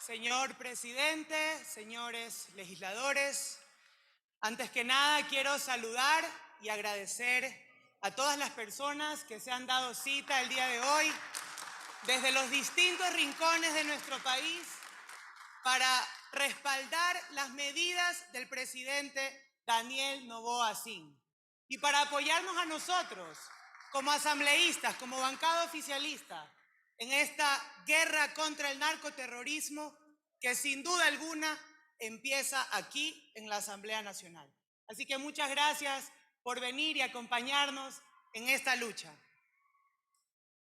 Señor presidente, señores legisladores, antes que nada quiero saludar y agradecer a todas las personas que se han dado cita el día de hoy desde los distintos rincones de nuestro país para respaldar las medidas del presidente Daniel Noboa Sin y para apoyarnos a nosotros como asambleístas, como bancada oficialista, en esta guerra contra el narcoterrorismo que sin duda alguna empieza aquí en la Asamblea Nacional. Así que muchas gracias por venir y acompañarnos en esta lucha.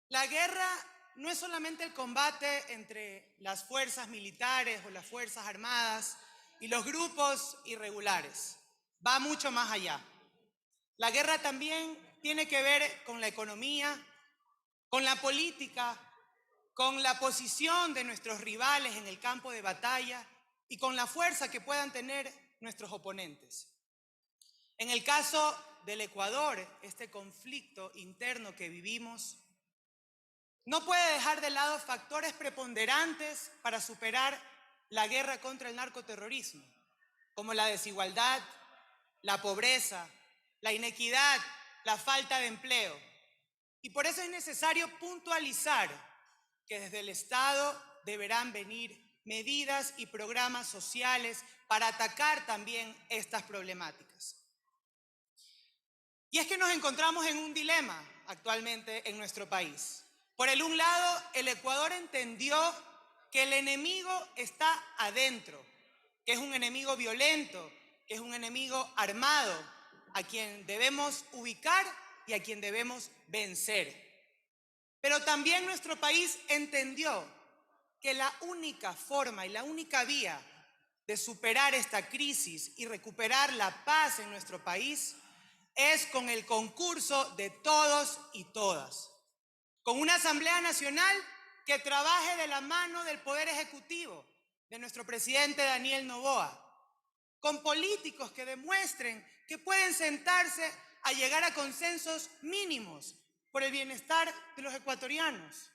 La guerra no es solamente el combate entre las fuerzas militares o las fuerzas armadas y los grupos irregulares. Va mucho más allá. La guerra también tiene que ver con la economía, con la política, con la posición de nuestros rivales en el campo de batalla y con la fuerza que puedan tener nuestros oponentes. En el caso del Ecuador, este conflicto interno que vivimos no puede dejar de lado factores preponderantes para superar la guerra contra el narcoterrorismo, como la desigualdad, la pobreza, la inequidad, la falta de empleo. Y por eso es necesario puntualizar que desde el Estado deberán venir medidas y programas sociales para atacar también estas problemáticas. Y es que nos encontramos en un dilema actualmente en nuestro país. Por el un lado, el Ecuador entendió que el enemigo está adentro, que es un enemigo violento, que es un enemigo armado, a quien debemos ubicar y a quien debemos vencer. Pero también nuestro país entendió que la única forma y la única vía de superar esta crisis y recuperar la paz en nuestro país es con el concurso de todos y todas, con una Asamblea Nacional que trabaje de la mano del Poder Ejecutivo, de nuestro presidente Daniel Noboa, con políticos que demuestren que pueden sentarse a llegar a consensos mínimos por el bienestar de los ecuatorianos,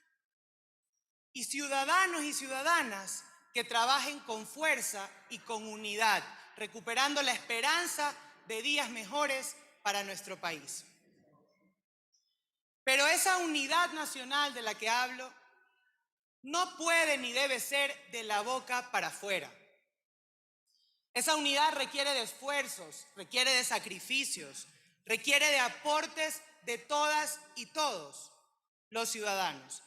y ciudadanos y ciudadanas que trabajen con fuerza y con unidad, recuperando la esperanza de días mejores para nuestro país. Pero esa unidad nacional de la que hablo no puede ni debe ser de la boca para afuera. Esa unidad requiere de esfuerzos, requiere de sacrificios, requiere de aportes de todas y todos los ciudadanos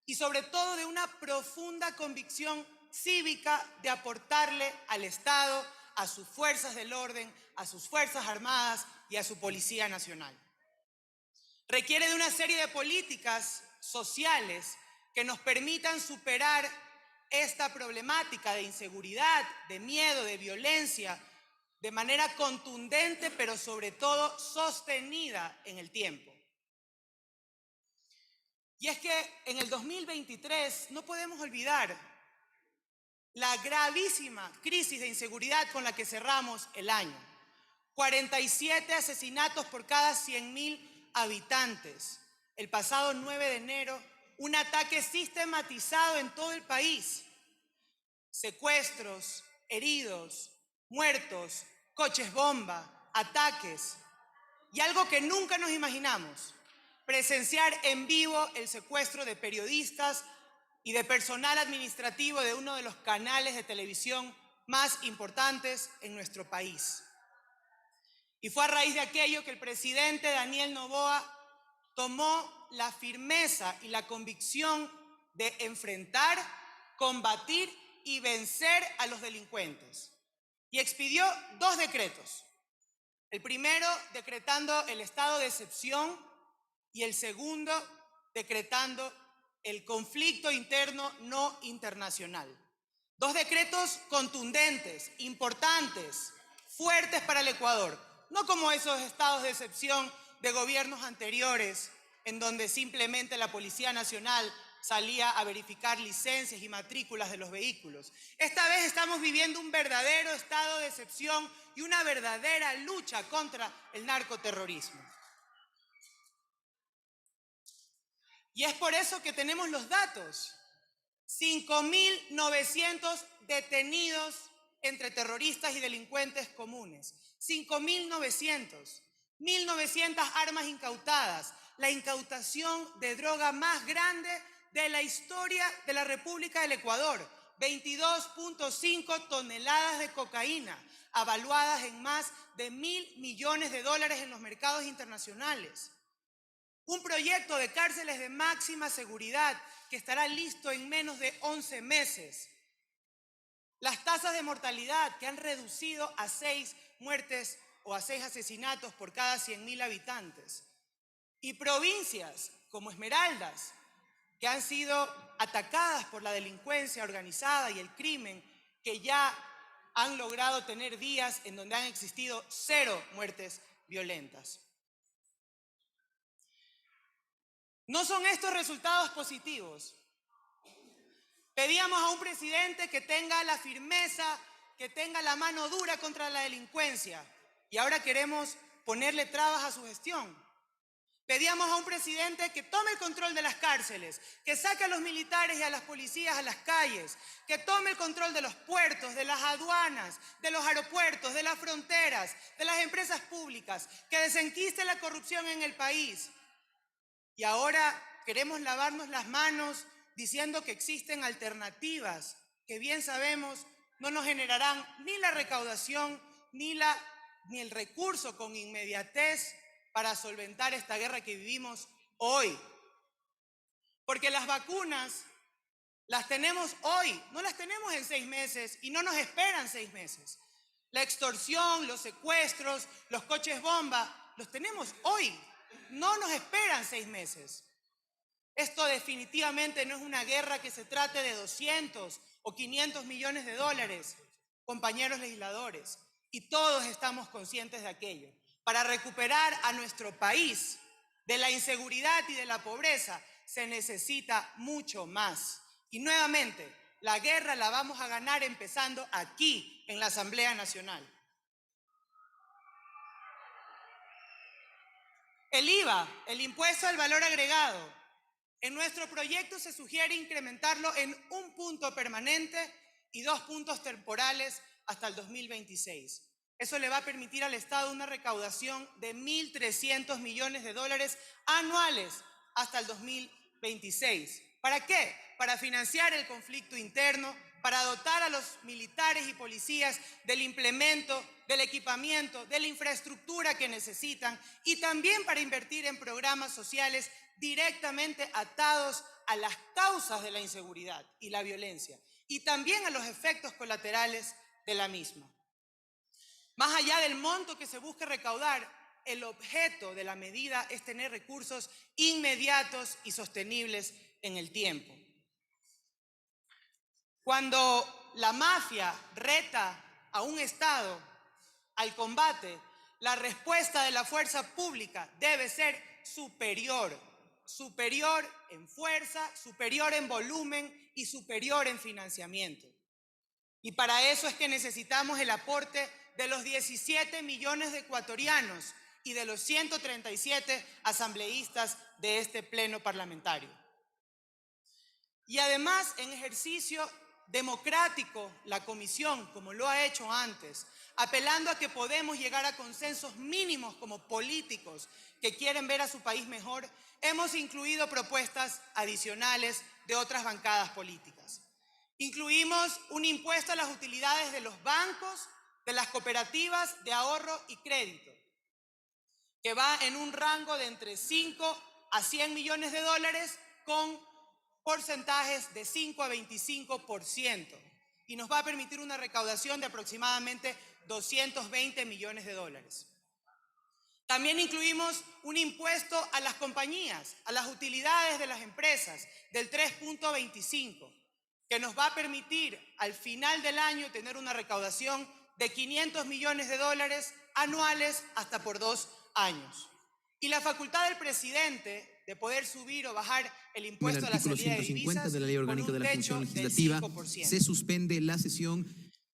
y sobre todo de una profunda convicción cívica de aportarle al Estado, a sus fuerzas del orden, a sus fuerzas armadas y a su Policía Nacional. Requiere de una serie de políticas sociales que nos permitan superar esta problemática de inseguridad, de miedo, de violencia, de manera contundente, pero sobre todo sostenida en el tiempo. Y es que en el 2023 no podemos olvidar la gravísima crisis de inseguridad con la que cerramos el año. 47 asesinatos por cada 100.000 habitantes. El pasado 9 de enero, un ataque sistematizado en todo el país. Secuestros, heridos, muertos, coches bomba, ataques. Y algo que nunca nos imaginamos, presenciar en vivo el secuestro de periodistas y de personal administrativo de uno de los canales de televisión más importantes en nuestro país. Y fue a raíz de aquello que el presidente Daniel Noboa tomó la firmeza y la convicción de enfrentar, combatir y vencer a los delincuentes. Y expidió 2 decretos. El primero decretando el estado de excepción y el segundo decretando el conflicto interno no internacional. 2 decretos contundentes, importantes, fuertes para el Ecuador. No como esos estados de excepción de gobiernos anteriores, en donde simplemente la Policía Nacional salía a verificar licencias y matrículas de los vehículos. Esta vez estamos viviendo un verdadero estado de excepción y una verdadera lucha contra el narcoterrorismo. Y es por eso que tenemos los datos. 5.900 detenidos entre terroristas y delincuentes comunes. 5.900. 1.900 armas incautadas. La incautación de droga más grande de la historia de la República del Ecuador. 22.5 toneladas de cocaína, avaluadas en más de $1.000 millones en los mercados internacionales. Un proyecto de cárceles de máxima seguridad que estará listo en menos de 11 meses. Las tasas de mortalidad que han reducido a 6 muertes o a 6 asesinatos por cada 100.000 habitantes. Y provincias como Esmeraldas, que han sido atacadas por la delincuencia organizada y el crimen, que ya han logrado tener días en donde han existido 0 muertes violentas. ¿No son estos resultados positivos? Pedíamos a un presidente que tenga la firmeza, que tenga la mano dura contra la delincuencia, y ahora queremos ponerle trabas a su gestión. Pedíamos a un presidente que tome el control de las cárceles, que saque a los militares y a las policías a las calles, que tome el control de los puertos, de las aduanas, de los aeropuertos, de las fronteras, de las empresas públicas, que desenquiste la corrupción en el país. Y ahora queremos lavarnos las manos diciendo que existen alternativas que bien sabemos no nos generarán ni la recaudación ni el recurso con inmediatez para solventar esta guerra que vivimos hoy. Porque las vacunas las tenemos hoy, no las tenemos en 6 meses y no nos esperan 6 meses. La extorsión, los secuestros, los coches bomba, los tenemos hoy, no nos esperan 6 meses. Esto definitivamente no es una guerra que se trate de 200 o 500 millones de dólares, compañeros legisladores, y todos estamos conscientes de aquello. Para recuperar a nuestro país de la inseguridad y de la pobreza se necesita mucho más. Y nuevamente, la guerra la vamos a ganar empezando aquí, en la Asamblea Nacional. El IVA, el impuesto al valor agregado. En nuestro proyecto se sugiere incrementarlo en 1 punto permanente y 2 puntos temporales hasta el 2026. Eso le va a permitir al Estado una recaudación de 1.300 millones de dólares anuales hasta el 2026. ¿Para qué? Para financiar el conflicto interno, para dotar a los militares y policías del implemento, del equipamiento, de la infraestructura que necesitan, y también para invertir en programas sociales directamente atados a las causas de la inseguridad y la violencia, y también a los efectos colaterales de la misma. Más allá del monto que se busque recaudar, el objeto de la medida es tener recursos inmediatos y sostenibles en el tiempo. Cuando la mafia reta a un Estado al combate, la respuesta de la fuerza pública debe ser superior en fuerza, superior en volumen y superior en financiamiento. Y para eso es que necesitamos el aporte de los 17 millones de ecuatorianos y de los 137 asambleístas de este pleno parlamentario. Y además, en ejercicio democrático, la comisión, como lo ha hecho antes, apelando a que podemos llegar a consensos mínimos como políticos que quieren ver a su país mejor, hemos incluido propuestas adicionales de otras bancadas políticas. Incluimos un impuesto a las utilidades de los bancos, de las cooperativas de ahorro y crédito, que va en un rango de entre 5 a 100 millones de dólares con porcentajes de 5 a 25%, y nos va a permitir una recaudación de aproximadamente 220 millones de dólares. También incluimos un impuesto a las compañías, a las utilidades de las empresas, del 3.25%, que nos va a permitir al final del año tener una recaudación de 500 millones de dólares anuales hasta por 2 años. Y la facultad del presidente de poder subir o bajar el impuesto a la salida de divisas de la Ley Orgánica de la Función Legislativa, se suspende la sesión.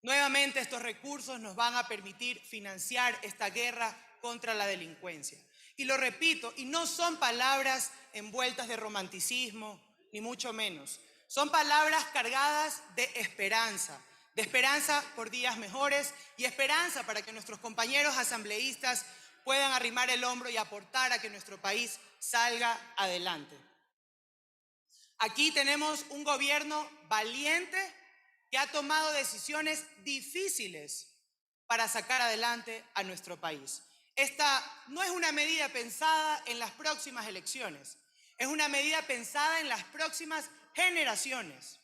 Nuevamente, estos recursos nos van a permitir financiar esta guerra contra la delincuencia. Y lo repito, y no son palabras envueltas de romanticismo, ni mucho menos. Son palabras cargadas de esperanza por días mejores y esperanza para que nuestros compañeros asambleístas puedan arrimar el hombro y aportar a que nuestro país salga adelante. Aquí tenemos un gobierno valiente que ha tomado decisiones difíciles para sacar adelante a nuestro país. Esta no es una medida pensada en las próximas elecciones, es una medida pensada en las próximas generaciones.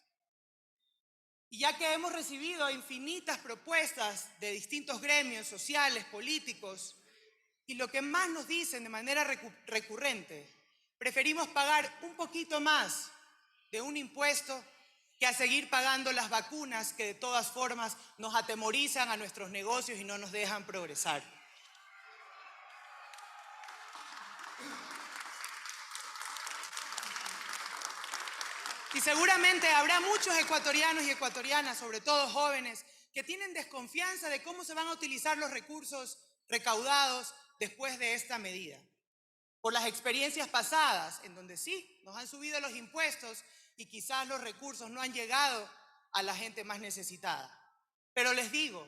Y ya que hemos recibido infinitas propuestas de distintos gremios sociales, políticos, y lo que más nos dicen de manera recurrente, preferimos pagar un poquito más de un impuesto que a seguir pagando las vacunas que de todas formas nos atemorizan a nuestros negocios y no nos dejan progresar. Y seguramente habrá muchos ecuatorianos y ecuatorianas, sobre todo jóvenes, que tienen desconfianza de cómo se van a utilizar los recursos recaudados después de esta medida. Por las experiencias pasadas, en donde sí, nos han subido los impuestos y quizás los recursos no han llegado a la gente más necesitada. Pero les digo,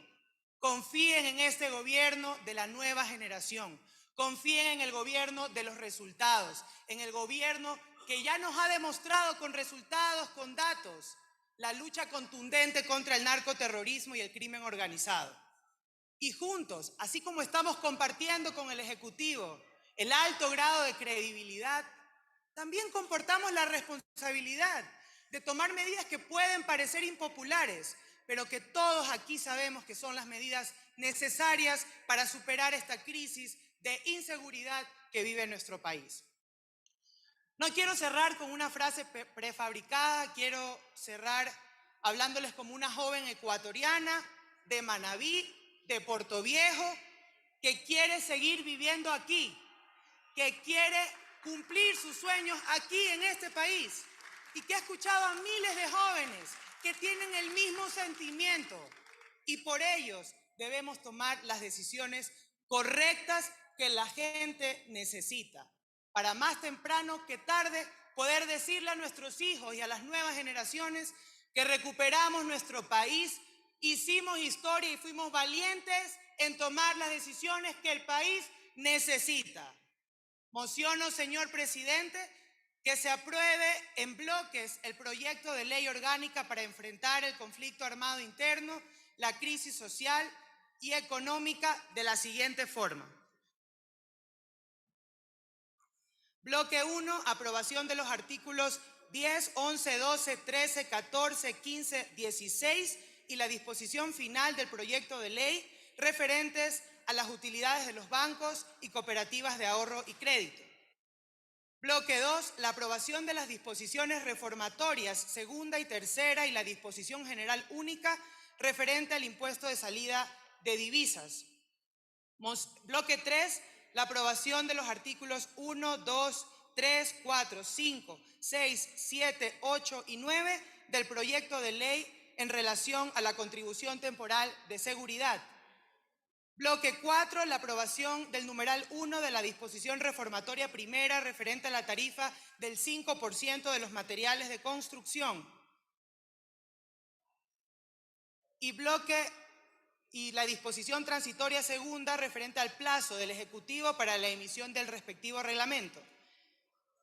confíen en este gobierno de la nueva generación, confíen en el gobierno de los resultados, en el gobierno que ya nos ha demostrado con resultados, con datos, la lucha contundente contra el narcoterrorismo y el crimen organizado. Y juntos, así como estamos compartiendo con el Ejecutivo el alto grado de credibilidad, también comportamos la responsabilidad de tomar medidas que pueden parecer impopulares, pero que todos aquí sabemos que son las medidas necesarias para superar esta crisis de inseguridad que vive nuestro país. No quiero cerrar con una frase prefabricada, quiero cerrar hablándoles como una joven ecuatoriana de Manabí, de Portoviejo, que quiere seguir viviendo aquí, que quiere cumplir sus sueños aquí en este país y que ha escuchado a miles de jóvenes que tienen el mismo sentimiento y por ellos debemos tomar las decisiones correctas que la gente necesita para más temprano que tarde poder decirle a nuestros hijos y a las nuevas generaciones que recuperamos nuestro país, hicimos historia y fuimos valientes en tomar las decisiones que el país necesita. Mociono, señor presidente, que se apruebe en bloques el proyecto de ley orgánica para enfrentar el conflicto armado interno, la crisis social y económica de la siguiente forma. Bloque 1, aprobación de los artículos 10, 11, 12, 13, 14, 15, 16 y la disposición final del proyecto de ley referentes a las utilidades de los bancos y cooperativas de ahorro y crédito. Bloque 2, la aprobación de las disposiciones reformatorias segunda y tercera y la disposición general única referente al impuesto de salida de divisas. Bloque 3, la aprobación de los artículos 1, 2, 3, 4, 5, 6, 7, 8 y 9 del proyecto de ley en relación a la contribución temporal de seguridad. Bloque 4, la aprobación del numeral 1 de la disposición reformatoria primera referente a la tarifa del 5% de los materiales de construcción. Y la disposición transitoria segunda referente al plazo del Ejecutivo para la emisión del respectivo reglamento.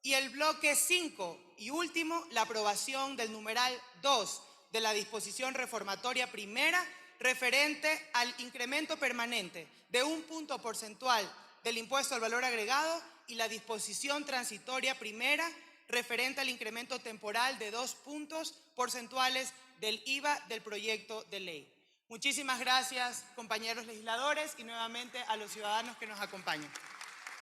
Y el bloque 5 y último, la aprobación del numeral 2 de la disposición reformatoria primera referente al incremento permanente de 1 punto porcentual del impuesto al valor agregado y la disposición transitoria primera referente al incremento temporal de 2 puntos porcentuales del IVA del proyecto de ley. Muchísimas gracias, compañeros legisladores, y nuevamente a los ciudadanos que nos acompañan.